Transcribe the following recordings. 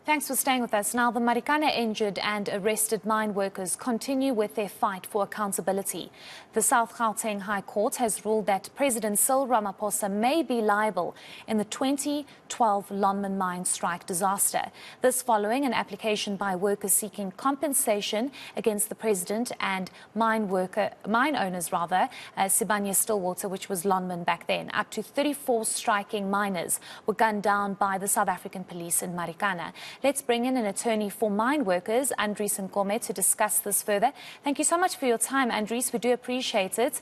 Thanks for staying with us. Now, the Marikana injured and arrested mine workers continue with their fight for accountability. The South Gauteng High Court has ruled that President Cyril Ramaphosa may be liable in the 2012 Lonmin mine strike disaster. This following an application by workers seeking compensation against the president and mine owners, Sibanye Stillwater, which was Lonmin back then. Up to 34 striking miners were gunned down by the South African police in Marikana. Let's bring in an attorney for mine workers, Andries Nkome, to discuss this further. Thank you so much for your time, Andries. We do appreciate it.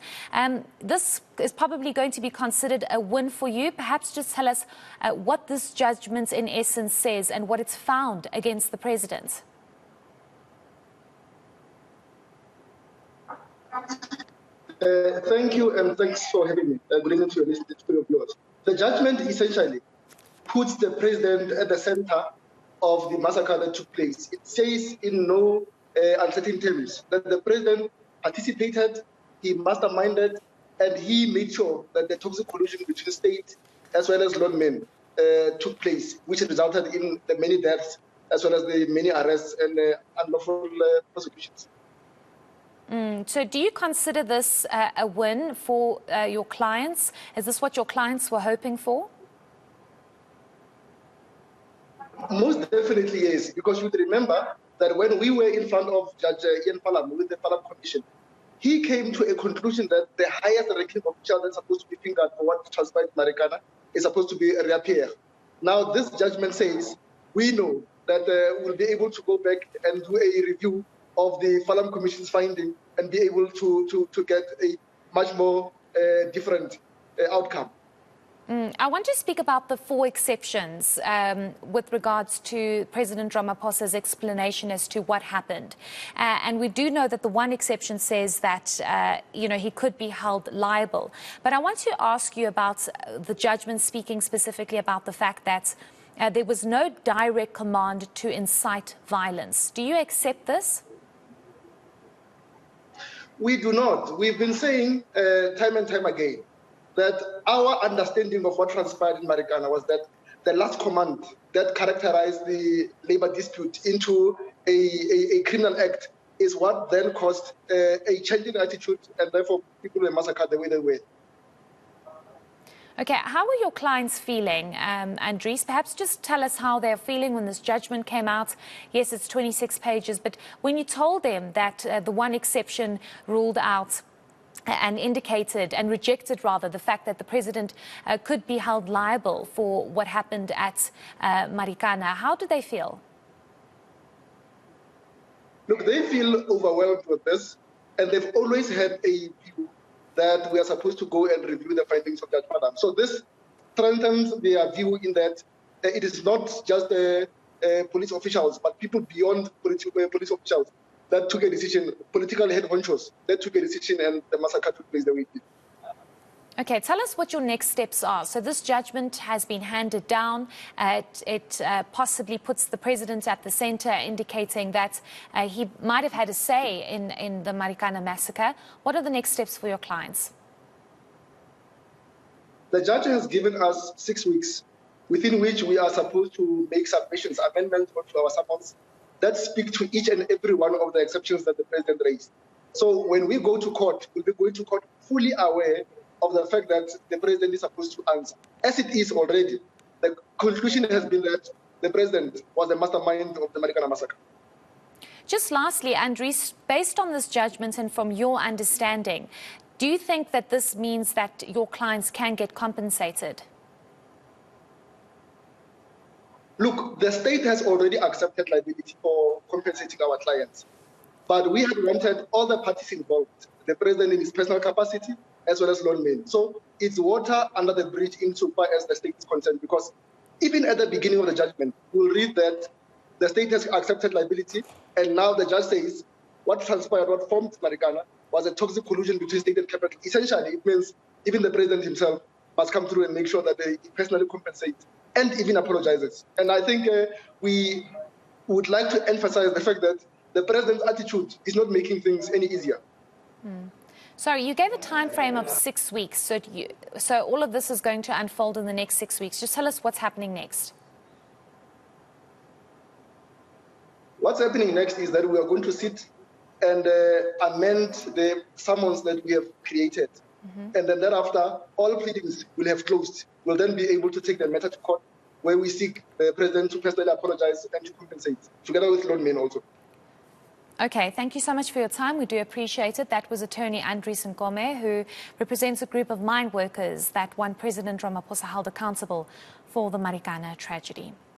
This is probably going to be considered a win for you. Perhaps just tell us what this judgment in essence says and what it's found against the president. Thank you, and thanks for having me. Good evening to your viewers. The judgment essentially puts the president at the center of the massacre that took place. It says in no uncertain terms that the president participated, he masterminded, and he made sure that the toxic collusion between state as well as lawmen took place, which resulted in the many deaths as well as the many arrests and unlawful prosecutions. So do you consider this a win for your clients? Is this what your clients were hoping for? Most definitely yes, because you would remember that when we were in front of Judge Ian Palam with the Palam Commission, he came to a conclusion that the highest ranking official that's supposed to be fingered for what transpired in Marikana is supposed to be Ria Pierre. Now this judgment says we know that we'll be able to go back and do a review of the Palam Commission's finding and be able to get a much more different outcome. I want to speak about the 4 exceptions with regards to President Ramaphosa's explanation as to what happened. And we do know that the one exception says that, he could be held liable. But I want to ask you about the judgment speaking specifically about the fact that there was no direct command to incite violence. Do you accept this? We do not. We've been saying time and time again that our understanding of what transpired in Marikana was that the last command that characterized the labor dispute into a criminal act is what then caused a change in attitude, and therefore people were massacred the way they were. Okay, how are your clients feeling, Andries? Perhaps just tell us how they're feeling when this judgment came out. Yes, it's 26 pages, but when you told them that the one exception ruled out and indicated and rejected, rather, the fact that the president could be held liable for what happened at Marikana, how do they feel? Look, they feel overwhelmed with this, and they've always had a view that we are supposed to go and review the findings of Judge Palam. So this strengthens their view in that it is not just police officials, but people beyond police officials that took a decision, political head honchos that took a decision, and the massacre took place the way it did. Okay, tell us what your next steps are. So this judgment has been handed down. It possibly puts the president at the center, indicating that he might have had a say in the Marikana massacre. What are the next steps for your clients? The judge has given us 6 weeks, within which we are supposed to make submissions, amendments to our summons that speak to each and every one of the exceptions that the president raised. So when we go to court, we'll be going to court fully aware of the fact that the president is supposed to answer. As it is already, the conclusion has been that the president was the mastermind of the Marikana Massacre. Just lastly, Andries, based on this judgment and from your understanding, do you think that this means that your clients can get compensated? Look, the state has already accepted liability for compensating our clients. But we had wanted all the parties involved, the president in his personal capacity, as well as lawmen. So it's water under the bridge insofar as the state is concerned, because even at the beginning of the judgment, we'll read that the state has accepted liability, and now the judge says what transpired, what formed Marikana, was a toxic collusion between state and capital. Essentially, it means even the president himself must come through and make sure that he personally compensates and even apologizes. And I think we would like to emphasize the fact that the president's attitude is not making things any easier. Sorry, you gave a time frame of 6 weeks. So all of this is going to unfold in the next 6 weeks. Just tell us what's happening next. What's happening next is that we are going to sit and amend the summons that we have created. And then thereafter, all pleadings will have closed. We'll then be able to take the matter to court, where we seek the president to personally apologize and to compensate, together with loanmen also. Okay, thank you so much for your time. We do appreciate it. That was attorney Andries Nkome, who represents a group of mine workers that want President Ramaphosa held accountable for the Marikana tragedy.